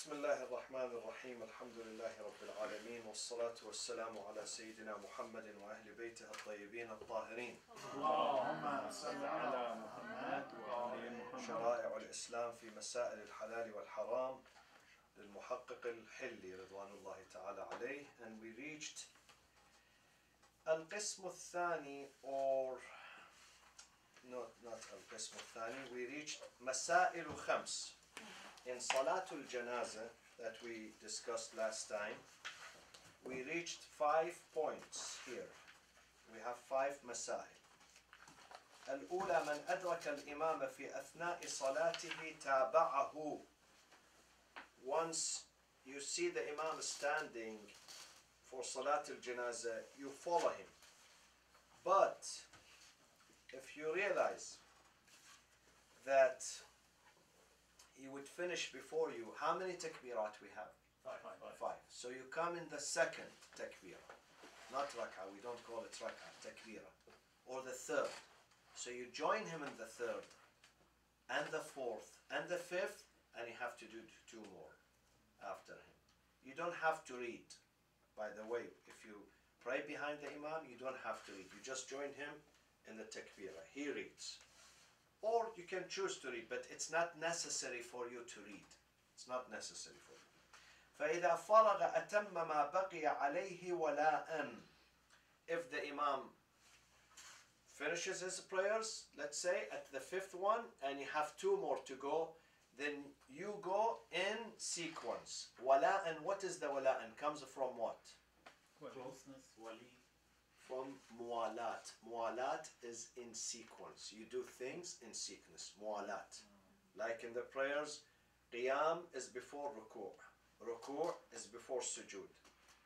بسم الله الرحمن الرحيم الحمد لله رب العالمين والصلاة والسلام على سيدنا محمد وأهل بيته الطيبين الطاهرين. اللهم صل على محمد وآل محمد. شرائع الإسلام في مسائل الحلال والحرام للمحقق الحلي رضوان الله تعالى عليه. And we reached القسم الثاني or not القسم الثاني. We reached مسائل خمس in Salatul Janazah that we discussed last time. We reached 5 points here. We have 5 مسائل. الأولى من أدرك الإمام في أثناء صلاته تابعه. Once you see the Imam standing for Salatul Janazah, you follow him. But if you realize that he would finish before you, how many takbirat we have? 5. So you come in the second takbirah, not rak'ah, we don't call it rak'ah, takbirah, or the third. So you join him in the third, and the fourth, and the fifth, and you have to do 2 more after him. You don't have to read. By the way, if you pray behind the Imam, you don't have to read. You just join him in the takbirah. He reads. Or you can choose to read, but it's not necessary for you to read. It's not necessary for you. فَإِذَا فَرَغَ أَتَمَّ مَا بَقِيَ عَلَيْهِ وَلَاءً. If the Imam finishes his prayers, let's say at the 5th one, and you have 2 more to go, then you go in sequence. وَلَاءً, what is the وَلَاءً? Comes from what? Closeness, wali. From mualat. Mualat is in sequence. You do things in sequence. Mualat. Like in the prayers, qiyam is before ruku'. Ruku' is before sujood.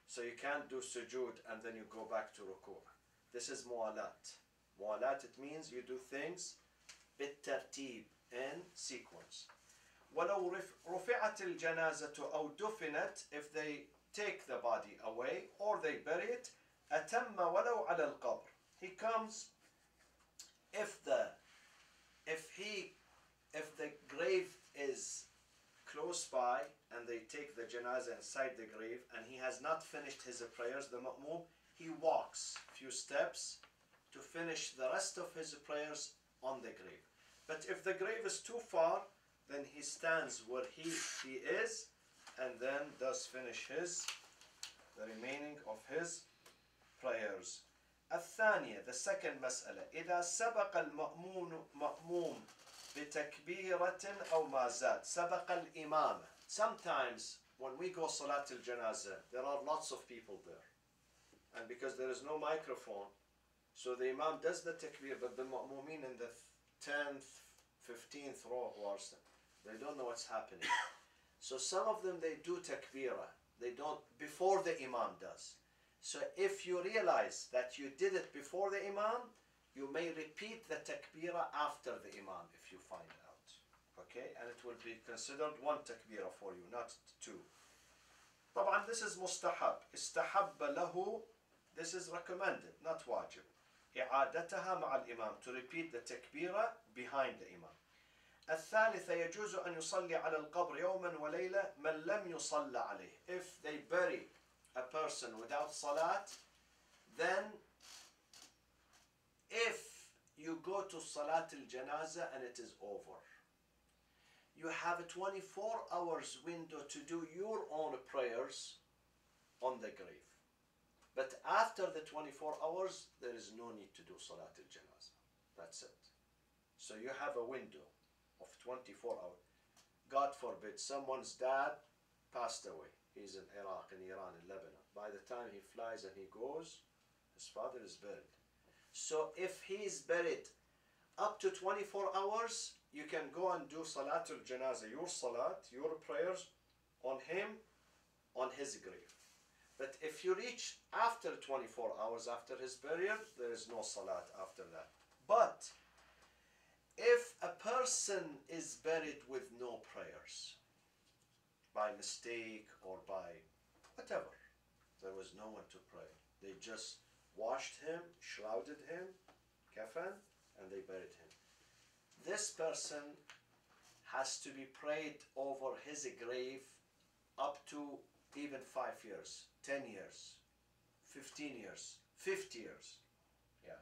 So you can't do sujood and then you go back to ruku'. This is mualat. Mualat, it means you do things بالترتيب, in sequence. ولو رفعت الجنازة أو دفنت, if they take the body away or they bury it, أتم ولو على القبر. He comes if the grave is close by and they take the janazah inside the grave and he has not finished his prayers, the ma'mum, he walks a few steps to finish the rest of his prayers on the grave. But if the grave is too far, then he stands where he is and then does finish the remaining of his prayers. الثانية, the second مسألة, إذا سبق المأموم بتكبيرة أو ما زاد, سبق الإمام. Sometimes when we go Salat al-Janazah, there are lots of people there. And because there is no microphone, so the Imam does the takbir, but the ma'mumin in the 10th, 15th row, they don't know what's happening. So some of them, they do takbirah. They don't, before the Imam does. So if you realize that you did it before the Imam, you may repeat the takbirah after the Imam if you find out. Okay? And it will be considered 1 takbirah for you, not 2. طبعا this is mustahab. استحب له, this is recommended, not wajib. إعادتها مع الإمام, to repeat the takbirah behind the Imam. الثالثة يجوز أن يصلي على القبر يوما وليلة من لم يصلى عليه. If they bury a person without salat, then if you go to Salat al-Janazah and it is over, you have a 24 hours window to do your own prayers on the grave. But after the 24 hours, there is no need to do Salat al-Janazah. That's it. So you have a window of 24 hours. God forbid, someone's dad passed away. He's in Iraq, in Iran, in Lebanon. By the time he flies and he goes, his father is buried. So if he is buried up to 24 hours, you can go and do Salatul Janazah, your salat, your prayers on him, on his grave. But if you reach after 24 hours after his burial, there is no salat after that. But if a person is buried with no prayers, by mistake or by whatever, there was no one to pray. They just washed him, shrouded him, kafan, and they buried him. This person has to be prayed over his grave up to even 5 years, 10 years, 15 years, 50 years. Yeah,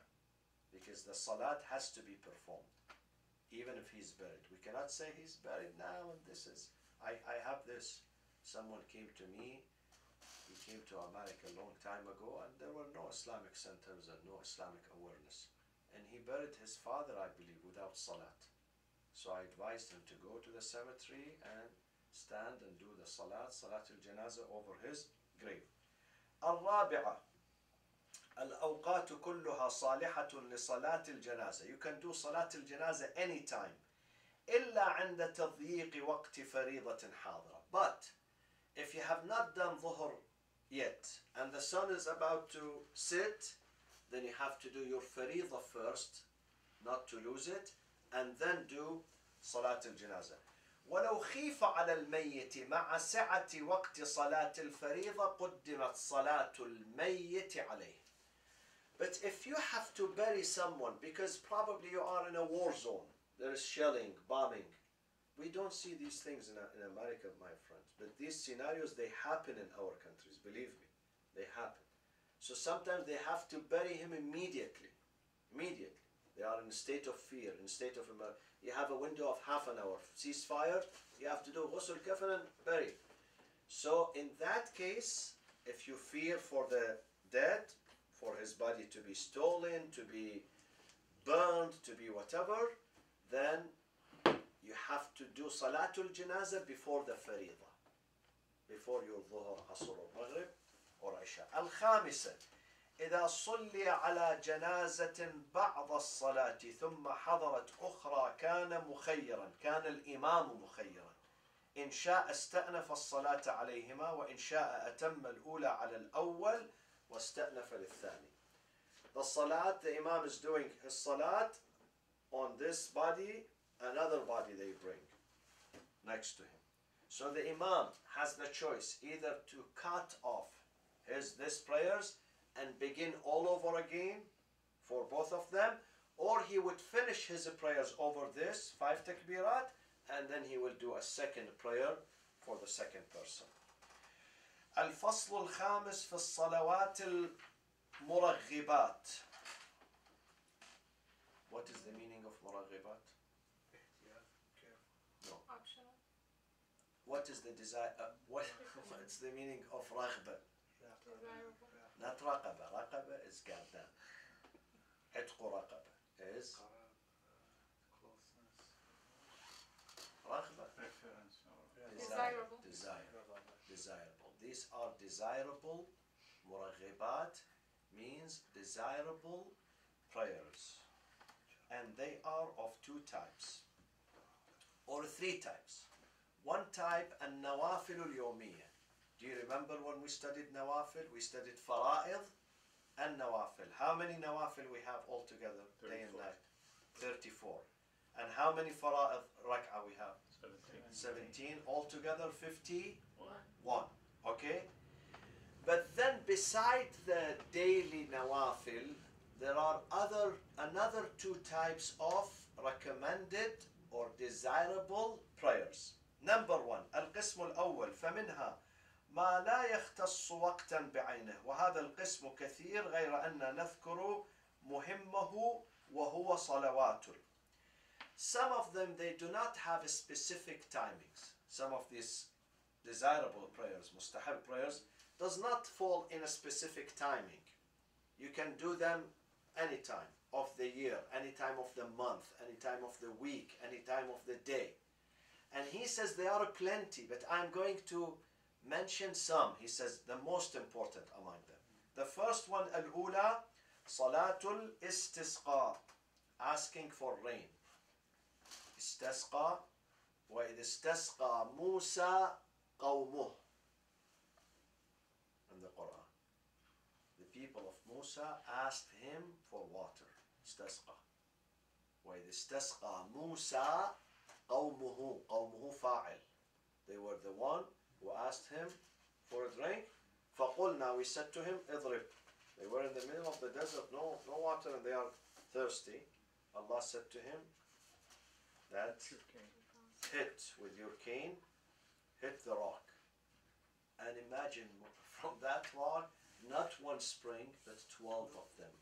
because the salat has to be performed, even if he's buried. We cannot say he's buried now and this is. I have this. Someone came to me. He came to America a long time ago, and there were no Islamic centers and no Islamic awareness. And he buried his father, I believe, without salat. So I advised him to go to the cemetery and stand and do the salat al-janazah over his grave. الرابعة الأوقات كلها صالحة لصلاة الجنازة. You can do صلاة الجنازة anytime إلا عند تضييق وقت فريضة حاضرة. But if you have not done ظهر yet and the sun is about to sit, then you have to do your فريضة first, not to lose it, and then do صلاة الجنازة. ولو خيف على الميت مع سعة وقت صلاة الفريضة قدمت صلاة الميت عليه. But if you have to bury someone because probably you are in a war zone, there is shelling, bombing. We don't see these things in America, my friends. But these scenarios, they happen in our countries, believe me. They happen. So sometimes they have to bury him immediately. Immediately. They are in a state of fear, in a state of emergency. You have a window of half an hour. Ceasefire, you have to do ghusl kafan and bury. So in that case, if you fear for the dead, for his body to be stolen, to be burned, to be whatever, then you have to do Salatul Janazah before the Faridah, before your Dhuhr, Asr, or Maghrib, or Isha. الخامسة إذا صلي على جنازة بعض الصلاة ثم حضرت أخرى كان مخيرا، كان الإمام مخيرا. إن شاء استأنف الصلاة عليهما وإن شاء أتم الأولى على الأول واستأنف للثاني. The salat, the imam is doing his salat on this body, another body they bring next to him. So the imam has the choice either to cut off this prayers and begin all over again for both of them, or he would finish his prayers over this 5 takbirat and then he will do a second prayer for the second person. الفصل الخامس في الصلوات المرغبات. What is the meaning of مرغبات? No. Optional. What is the desire? What's the meaning of رغبة? Desirable. Not رقبة. رقبة is قردان. عتق رقبة is رغبة. Desirable. Desirable. These are desirable. مرغبات means desirable prayers. And they are of 2 types. Or 3 types. One type, النوافل اليومية. Do you remember when we studied nawafil? We studied fara'id and nawafil. How many nawafil we have altogether, day and night? 34. And how many fara'id rak'ah we have? 17. Altogether 51. Okay? But then beside the daily nawafil, there are another 2 types of recommended or desirable prayers. Number 1, القسم الأول فمنها ما لا يختص وقتا بعينه وهذا القسم كثير غير أن نذكر مهمه وهو صلوات. Some of them, they do not have specific timings. Some of these desirable prayers, mustahab prayers, does not fall in a specific timing. You can do them any time of the year, any time of the month, any time of the week, any time of the day. And he says there are plenty, but I'm going to mention some. He says the most important among them. The first one, al-ula, salatul istisqa, asking for rain. Istasqa, wa idh istasqa Musa qawmuh. In the Quran. The people of Musa asked him for water. Istasqa. Wa idh istasqa Musa qawmuhu. Qawmuhu fa'il. They were the one who asked him for a drink. فَقُلْنَا, we said to him, اضرب. They were in the middle of the desert, no water, and they are thirsty. Allah said to him that hit with your cane, hit the rock. And imagine from that one, not one spring, but 12 of them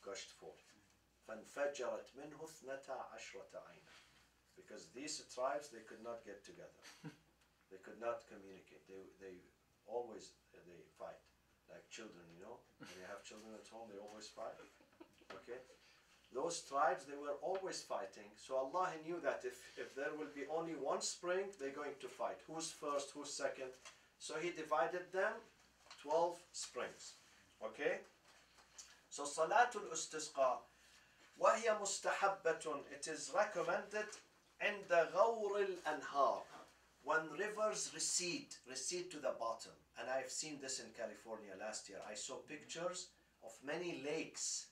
gushed forth. فَانْفَجَّرَتْ مِنْهُ 12 عَيْنًا. Because these tribes, they could not get together. They could not communicate. They always they fight. Like children, you know. When you have children at home, they always fight. Okay? Those tribes, they were always fighting. So Allah knew that if there will be only one spring, they're going to fight. Who's first, who's second? So He divided them 12 springs. Okay? So Salatul Istisqa, وهي مستحبة, it is recommended عند غور الأنهار, when rivers recede to the bottom. And I've seen this in California last year. I saw pictures of many lakes,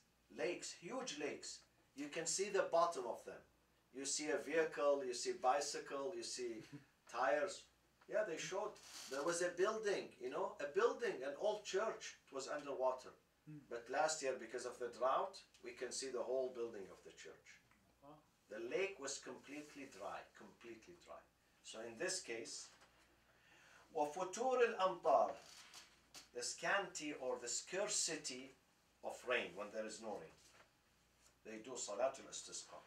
huge lakes. You can see the bottom of them. You see a vehicle, you see bicycle, you see tires. Yeah, they showed. There was a building, you know, an old church. It was underwater. But last year, because of the drought, we can see the whole building of the church. The lake was completely dry. So in this case, وَفُتُورِ الْأَمْطَارِ, the scanty or the scarcity of rain, when there is no rain, they do Salatul Istisqa.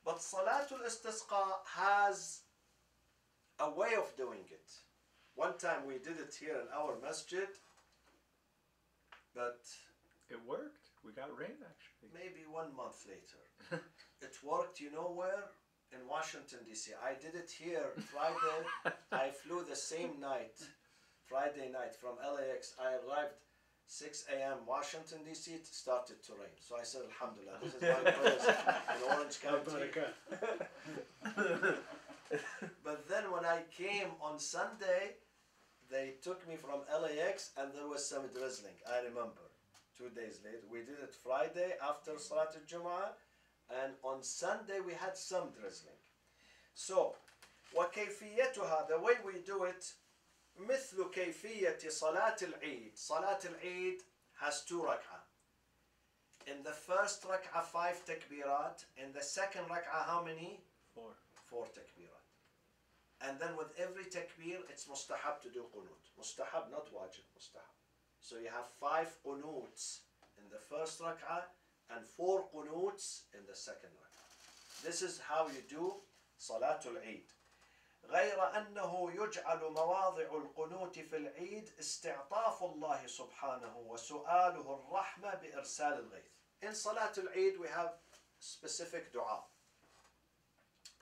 But Salatul Istisqa has a way of doing it. One time we did it here in our masjid, but it worked. We got rain actually. Maybe 1 month later. It worked, you know where? In Washington, D.C. I did it here Friday. I flew the same night, Friday night from LAX. I arrived 6 a.m. Washington, D.C. It started to rain. So I said, Alhamdulillah, this is my prayers in Orange County. But then when I came on Sunday, they took me from LAX and there was some drizzling. I remember. 2 days later. We did it Friday after Salat al-Jum'ah. And on Sunday we had some drizzling. So, وكيفيتها, the way we do it, مثل كيفية صلاة العيد. صلاة العيد has 2 rak'ah. In the first rak'ah 5 takbirat. In the second rak'ah how many? 4 takbirat. And then with every takbir it's mustahab to do qunut. Mustahab, not wajib, mustahab. So you have 5 qunuts in the first rak'ah and 4 qunuts in the second rak'ah. This is how you do Salatul Eid. غير أنه يجعل مواضع القنوت في العيد استعطاف الله سبحانه وسؤاله الرحمة بإرسال الغيث. In Salatul Eid we have specific dua.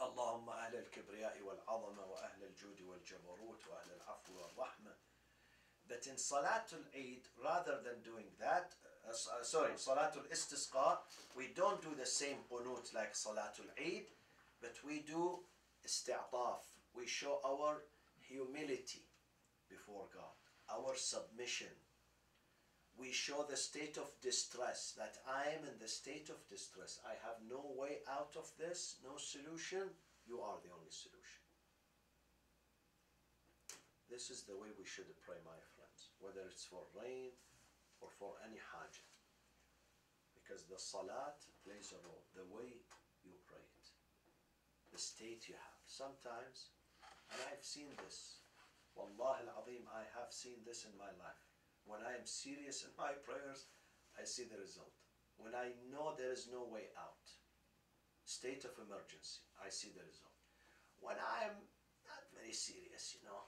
اللهم أهل الكبرياء والعظمة وأهل الجود والجبروت وأهل العفو والرحمة. But in Salatul Eid, rather than doing that, Salatul Istisqa, we don't do the same qunut like Salatul Eid, but we do isti'taf. We show our humility before God, our submission. We show the state of distress, that I am in the state of distress. I have no way out of this, no solution. You are the only solution. This is the way we should pray, my friends, whether it's for rain or for any haja. Because the salat plays a role, the way you pray it, the state you have. Sometimes, and I've seen this, Wallahi al-Azim, I have seen this in my life. When I am serious in my prayers, I see the result. When I know there is no way out, state of emergency, I see the result. When I am not very serious, you know,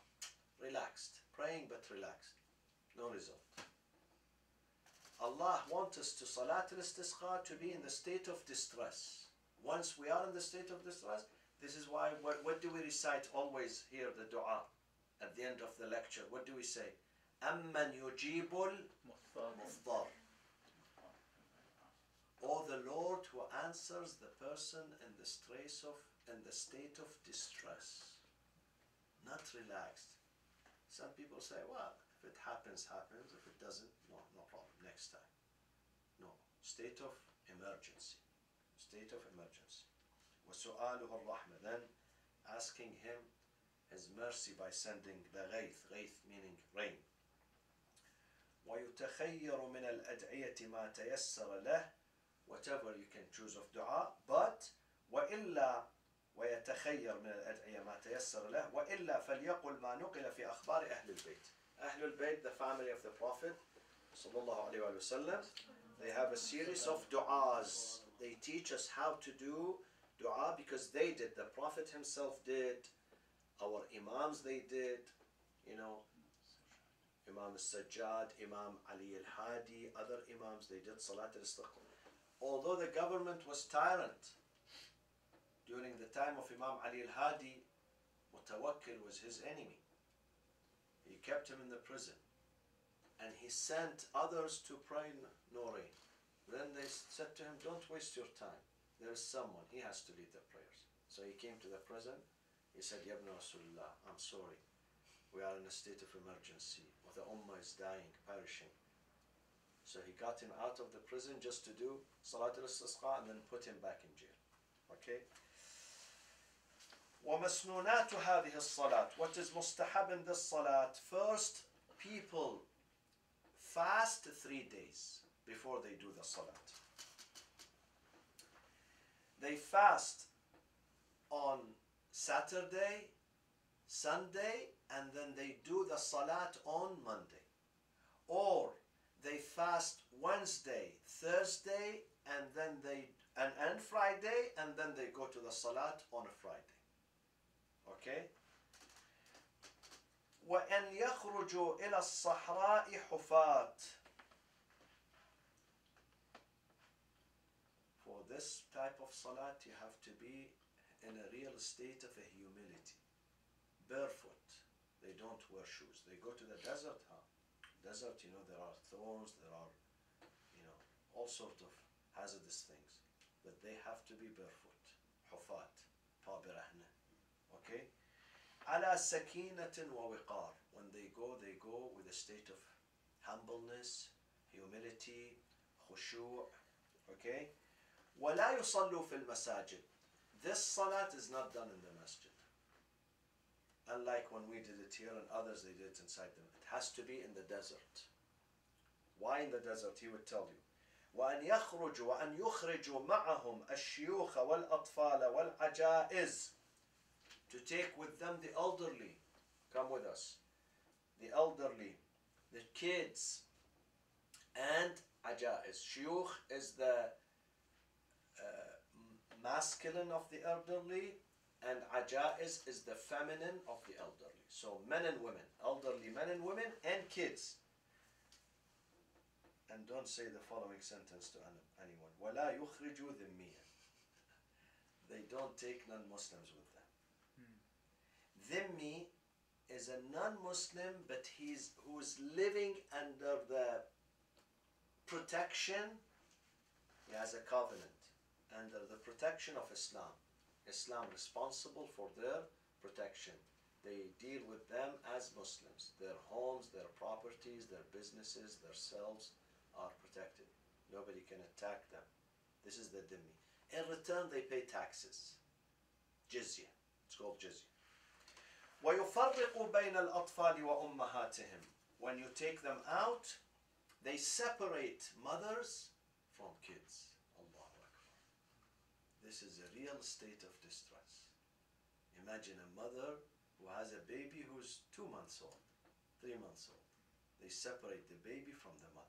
relaxed, praying but relaxed, no result. Allah wants us to Salat al-Istisqa to be in the state of distress. Once we are in the state of distress, this is why, what do we recite always here, the dua, at the end of the lecture? What do we say? أَمَّنْ يُجِيبُ الْمُضْطَرَّ. O the Lord who answers the person in the state of distress. Not relaxed. Some people say, well, if it happens, happens. If it doesn't, no problem. Next time. No. State of emergency. State of emergency. وَسُؤَالُهُ الرَّحْمَةِ. Then asking Him His mercy by sending the غيث. غيث meaning rain. وَيُتَخَيَّرُ مِنَ الْأَدْعِيَةِ مَا تَيَسَّرَ لَهُ. Whatever you can choose of dua, but وإلا ويتخير من الأدعية ما تيسر له وإلا فليقل ما نقل في أخبار أهل البيت. Ahlul Bayt, the family of the Prophet sallallahu alaihi wasallam, they have a series of du'as. They teach us how to do dua because they did. The Prophet himself did. Our Imams they did. You know, Imam al-Sajjad, Imam Ali al-Hadi, other Imams, they did Salat al-Istiqlal. Although the government was tyrant, during the time of Imam Ali al-Hadi, Mutawakkil was his enemy. He kept him in the prison. And he sent others to pray no rain. Then they said to him, don't waste your time. There is someone, he has to lead the prayers. So he came to the prison. He said, Ya ibn Rasulullah, I'm sorry. We are in a state of emergency. The Ummah is dying, perishing. So he got him out of the prison just to do Salat al-Istisqa and then put him back in jail. Okay? وَمَسْنُونَاتُ هَذِهِ الصَّلَاةِ What is mustahab in this salat? First, people fast 3 days before they do the salat. They fast on Saturday, Sunday, and then they do the salat on Monday. Or they fast Wednesday, Thursday, and then and Friday, and then they go to the salat on a Friday. Okay? وَأَنْ يَخْرُجُوا إِلَى الصَّحْرَاءِ حُفَاةً For this type of salat, you have to be in a real state of a humility. Barefoot. They don't wear shoes. They go to the desert, Desert, you know, there are thorns, there are, you know, all sorts of hazardous things. But they have to be barefoot. حفاة. طابرهن. Okay? على سكينة ووقار. When they go with a state of humbleness, humility, خشوع. Okay? ولا يصلوا في المساجد. This salat is not done in the masjid. Unlike when we did it here and others, they did it inside them. It has to be in the desert. Why in the desert? He would tell you. وأن يخرجوا وأن يخرجوا معهم الشيوخ والأطفال والعجائز. To take with them the elderly. Come with us. The elderly, the kids, and ajaiz. Shuyukh is the masculine of the elderly, and ajaiz is the feminine of the elderly. So men and women, elderly men and women, and kids. And don't say the following sentence to anyone. وَلَا يُخْرِجُوا ذِمِّيًّا. They don't take non-Muslims with them. Dhimmi is a non-Muslim, but who is living under the protection. He has a covenant under the protection of Islam. Islam responsible for their protection. They deal with them as Muslims. Their homes, their properties, their businesses, their selves are protected. Nobody can attack them. This is the dhimmi. In return, they pay taxes. Jizya. It's called jizya. وَيُفَرِّقُ بَيْنَ الْأَطْفَالِ وَأُمَّهَاتِهِمْ. When you take them out, they separate mothers from kids. Allahu Akbar. This is a real state of distress. Imagine a mother who has a baby who's 2 months old, 3 months old. They separate the baby from the mother.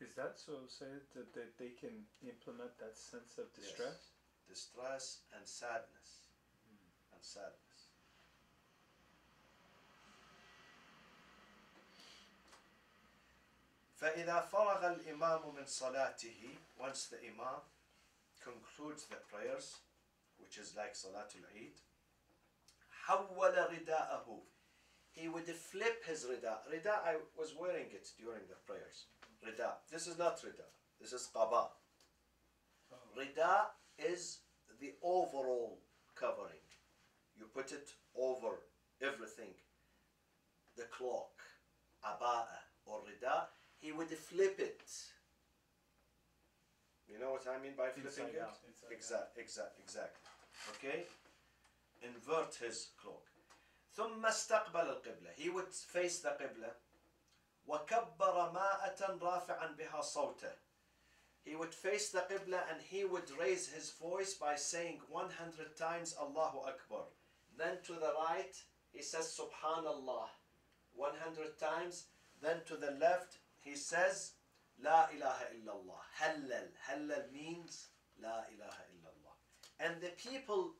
Is that so said that they can implement that sense of distress? Yes. Distress and sadness. And sadness. فإذا فرغ الإمام من صلاته, once the Imam concludes the prayers, which is like Salatul Eid, حول رداءه. He would flip his rida. Rida, I was wearing it during the prayers. Rida. This is not rida. This is qaba. Rida is the overall covering. You put it over everything. The cloak, aba'a or rida. He would flip it. You know what I mean by flipping it? Exactly. Okay? Invert his cloak. ثم استقبل القبلة. He would face the qibla. وكبر ماءة رافعا بها صوته. He would face the qibla and he would raise his voice by saying 100 times Allahu Akbar. Then to the right, he says Subhanallah. 100 times. Then to the left, he says, La ilaha illallah. Hallal. Hallal means La ilaha illallah. And the people,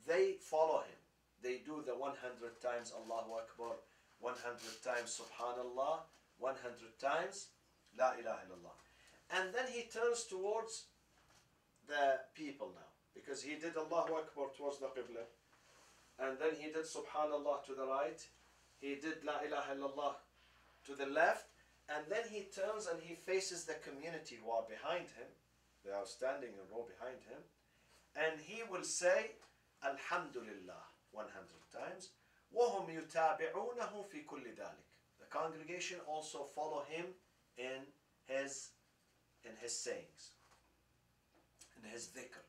they follow him. They do the 100 times Allahu Akbar, 100 times Subhanallah, 100 times La ilaha illallah. And then he turns towards the people now, because he did Allahu Akbar towards the Qibla, and then he did Subhanallah to the right, he did La ilaha illallah to the left, and then he turns and he faces the community who are behind him. They are standing in a row behind him, and he will say Alhamdulillah 100 times. وَهُمْ يُتَابِعُونَهُ فِي كُلِّ ذَلِكَ. The congregation also follow him in his sayings, in his dhikr.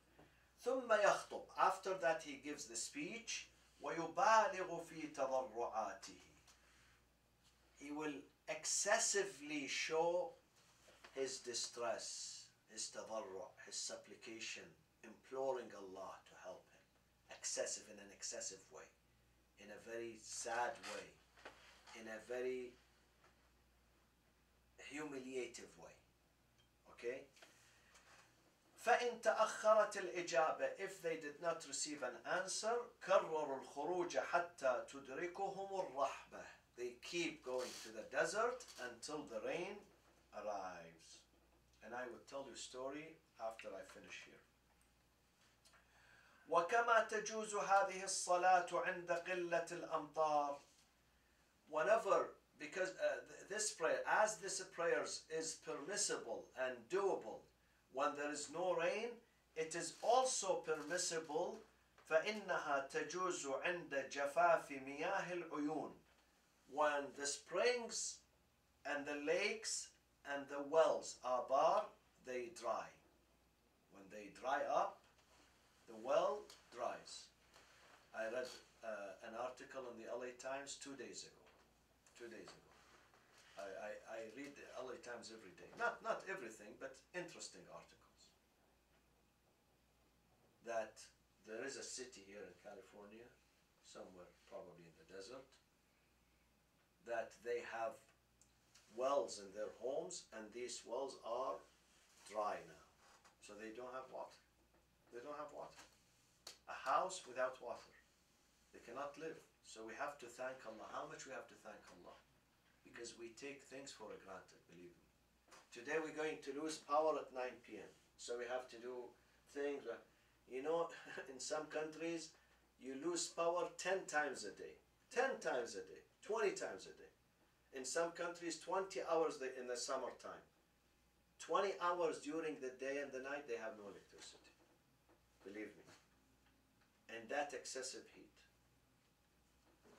ثُمَّ يَخْطُبْ. After that he gives the speech. وَيُبَالِغُ فِي تَضَرُّعَاتِهِ. He will excessively show his distress, his tadarru', his supplication, imploring Allah to help him. Excessive, in an excessive way, in a very sad way, in a very humiliative way. Okay? فإن تأخرت الإجابة, if they did not receive an answer, كرروا الخروج حتى تدركهم الرحبة. They keep going to the desert until the rain arrives. And I will tell you a story after I finish here. وكما تجوز هذه الصلاة عند قلة الأمطار. Whenever, because this prayer, as this prayers is permissible and doable when there is no rain, it is also permissible فإنها تجوز عند جفاف مياه العيون. When the springs and the lakes and the wells are bar, they dry. When they dry up, the well dries. I read an article in the LA Times 2 days ago. 2 days ago. I read the LA Times every day. Not everything, but interesting articles. That there is a city here in California, somewhere probably in the desert, that they have wells in their homes, and these wells are dry now. So they don't have water. They don't have water. A house without water. They cannot live. So we have to thank Allah. How much we have to thank Allah? Because we take things for granted, believe me. Today we're going to lose power at 9 p.m. So we have to do things. You know, in some countries, you lose power 10 times a day. 10 times a day. 20 times a day. In some countries, 20 hours in the summertime. 20 hours during the day and the night, they have no electricity. Believe me. And that excessive heat.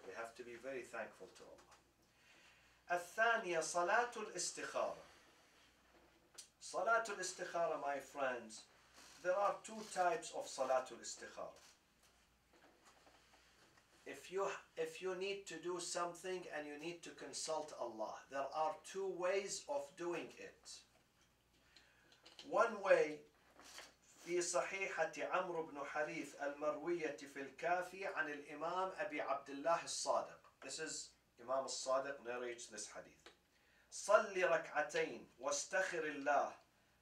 We have to be very thankful to Allah. الثانية صلاة الاستخارة. صلاة الاستخارة, my friends, there are two types of صلاة الاستخارة. If you need to do something and you need to consult Allah, there are two ways of doing it. One way, في صحيحة عمرو بن حريث المروية في الكافي عن الإمام أبي عبد الله الصادق. This is Imam al-Sadiq narrates this hadith. صل ركعتين واستخر الله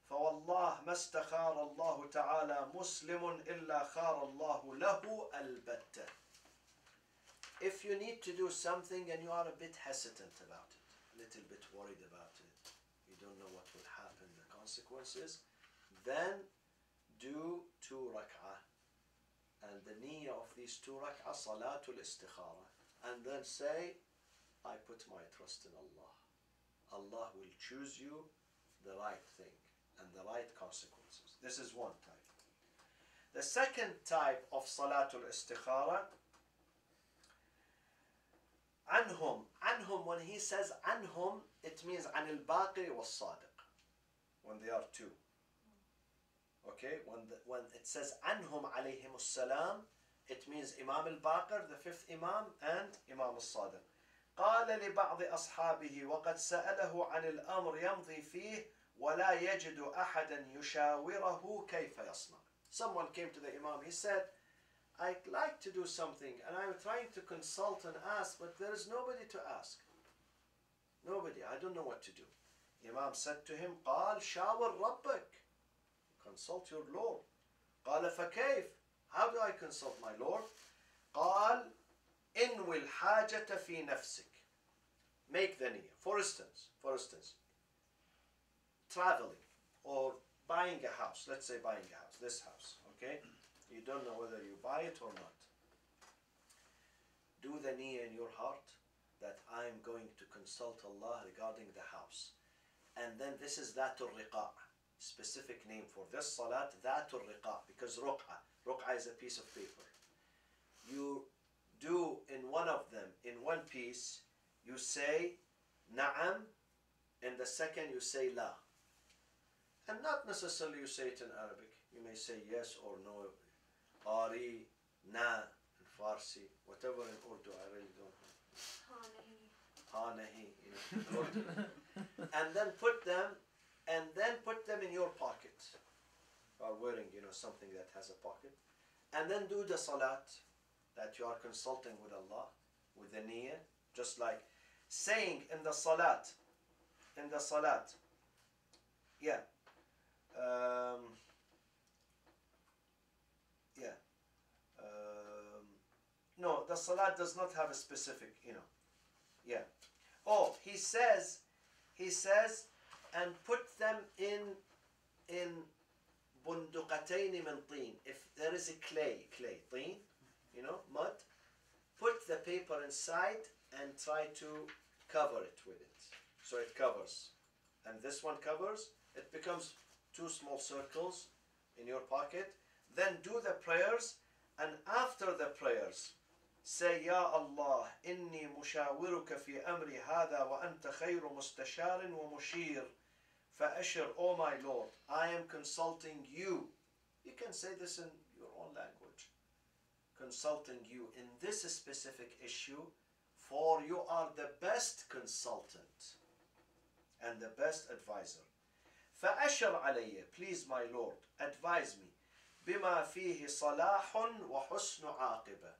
فوالله ما استخار الله تعالى مسلم إلا خار الله له البتة. If you need to do something and you are a bit hesitant about it, a little bit worried about it, you don't know what will happen, the consequences, then do 2 rak'ah. And the niyyah of these 2 rak'ah, salatul istikhara. And then say, I put my trust in Allah. Allah will choose you the right thing and the right consequences. This is one type. The second type of salatul istikhara, anhum. Anhum, when he says anhum, it means anil baqi was sadiq. When they are two. Okay, when it says anhum alayhim salam, it means Imam al-Baqir, the 5th Imam, and Imam al-Sadiq. قال لبعض أصحابه وقد سأله عن الأمر يمضي فيه ولا يجد أحدا يشاوره كيف يصنع. Someone came to the Imam, he said, I'd like to do something and I'm trying to consult and ask, but there is nobody to ask. Nobody. I don't know what to do. Imam said to him, قال شاور ربك. Consult your Lord. قال فكيف? How do I consult my Lord? قال انوي الحاجة في نفسك. Make the niyyah. For instance, traveling or buying a house. Let's say buying a house, this house, okay? You don't know whether you buy it or not. Do the niyyah in your heart that I am going to consult Allah regarding the house. And then this is Dhatul Riqa', specific name for this salat, Dhatul Riqa', because Ruq'ah is a piece of paper. You do in one of them, in one piece, you say Na'am, in the second you say La. And not necessarily you say it in Arabic. You may say yes or no, Ari, Na, in Farsi, whatever in Urdu, I really don't know. Hanahi, you know. And then put them in your pocket. You are wearing, something that has a pocket. And then do the salat that you are consulting with Allah, with the niyyah, just like saying in the salat, yeah, no, the salat does not have a specific, yeah. Oh, he says, and put them in bunduqatayn min teen. If there is a clay, teen, mud, put the paper inside and try to cover it with it. So it covers. And this one covers, it becomes 2 small circles in your pocket. Then do the prayers, and after the prayers, say, Ya Allah, inni mushawiruka fi amri hada wa anta khayru mustasharin wa mushir. Fa'ashir, O my Lord, I am consulting you. You can say this in your own language. Consulting you in this specific issue, for you are the best consultant and the best advisor. فأشر علي, please my Lord, advise me. بما فيه صلاح وحسن عاقبة.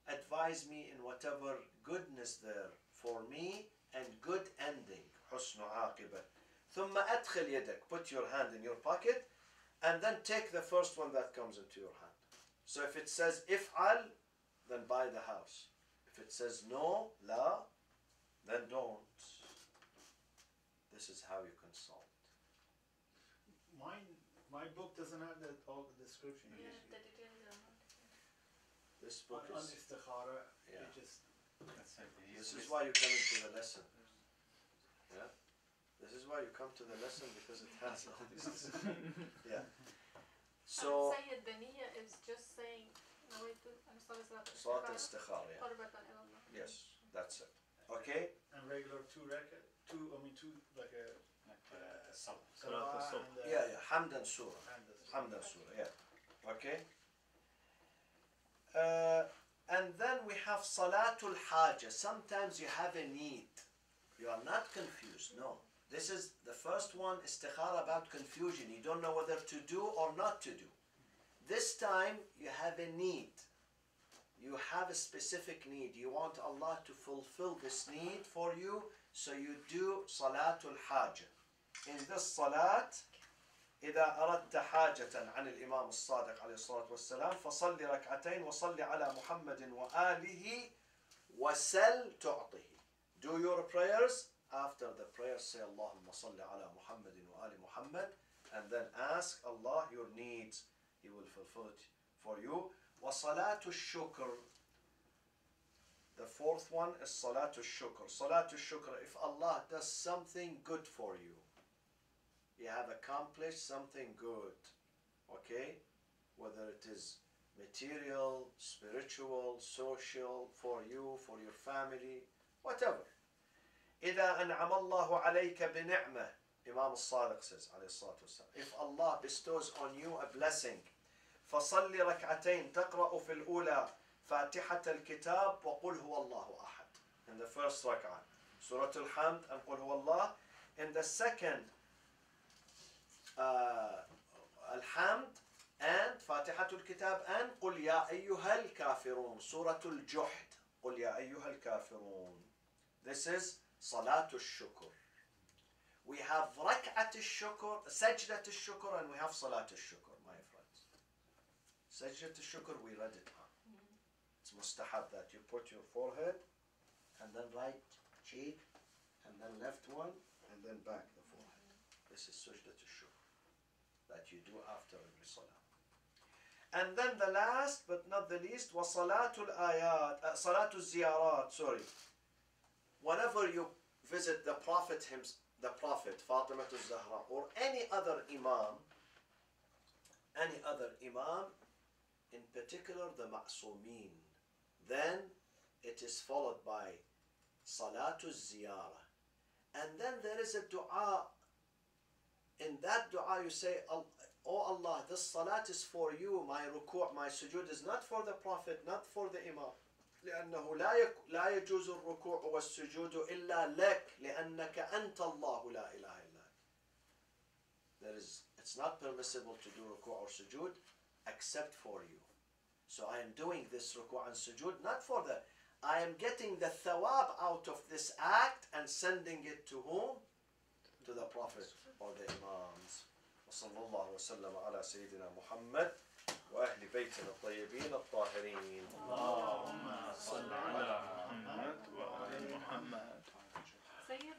Advise me in whatever goodness there for me and good ending. حسن عاقبة. ثم أدخل يدك, put your hand in your pocket, and then take the first one that comes into your hand. So if it says if'al, then buy the house. If it says no, la, then don't. This is how you consult. My book doesn't have all the description. Yeah, usually. the details are not. This book On is... istikhara, Yeah. it just... This is why you come into the lesson. Yeah? This is why you come to the lesson, because it has all this. Yeah. So... Sayyid, the niyyah is just saying, nawaitu an usalli Salat al-istikhara, yeah. qurbatan ila Allah. Yes, that's it. Okay? And regular two, like a... Salat salah al-subh. and Yeah, yeah. Hamdan Surah. and the Hamdan Surah, yeah. Okay? And then we have Salatul Haja. Sometimes you have a need. You are not confused, no. This is the first one, istikhara, about confusion. You don't know whether to do or not to do. This time you have a need. You have a specific need. You want Allah to fulfill this need for you, so you do Salatul Haja. In this Salat, إذا أردت حاجة عن الإمام الصادق عليه الصلاة والسلام فصل ركعتين وصل على محمد وآله وسل تعطه. Do your prayers. After the prayer, say اللهم صل على محمد وآل محمد, and then ask Allah your needs. He will fulfill it for you. وصلاة الشكر. The fourth one is صلاة الشكر. صلاة الشكر, if Allah does something good for you, you have accomplished something good, okay? Whether it is material, spiritual, social, for you, for your family, whatever. إذا أنعم الله عليك بنعمة, Imam al-Sadiq says, عليه الصلاة والسلام, if Allah bestows on you a blessing, فصل ركعتين تقرأ في الأولى فاتحة الكتاب وقل هو الله أحد. In the first rak'ah, Surah Al-Hamd and قل هو الله. In the second, Al-Hamd and Fatihatul Kitab and قل يا أيها الكافرون. Surah Al-Juhd, قل يا أيها الكافرون. This is Salatul Shukr. We have Rak'at al-Shukr, Sajdat al-Shukr, and we have Salatul Shukr, my friends. Sajdat al-Shukr, we read it on. It's mustahab that you put your forehead, and then right cheek, and then left one, and then back the forehead. This is Sajdat al-Shukr that you do after every salah. And then the last but not the least was Salatul Ayat, Salatul Ziyarat, sorry. Whenever you visit the Prophet Fatima al-Zahra, or any other Imam, in particular the Ma'sumin, then it is followed by Salatul Ziyarah. And then there is a dua. In that dua you say, Oh Allah, this salat is for you, my ruku', my sujood is not for the Prophet, not for the Imam. لأنه لا يجوز الركوع والسجود إلا لك لأنك أنت الله لا إله إلا أنت. It's not permissible to do ruku' or sujood except for you. So I am doing this ruku' and sujood not for I am getting the thawab out of this act and sending it to whom? To the Prophet or the Imams. وصلى الله وسلم على سيدنا محمد وأهل بيتنا الطيبين الطاهرين. اللهم صل على محمد وآل محمد. Sayyid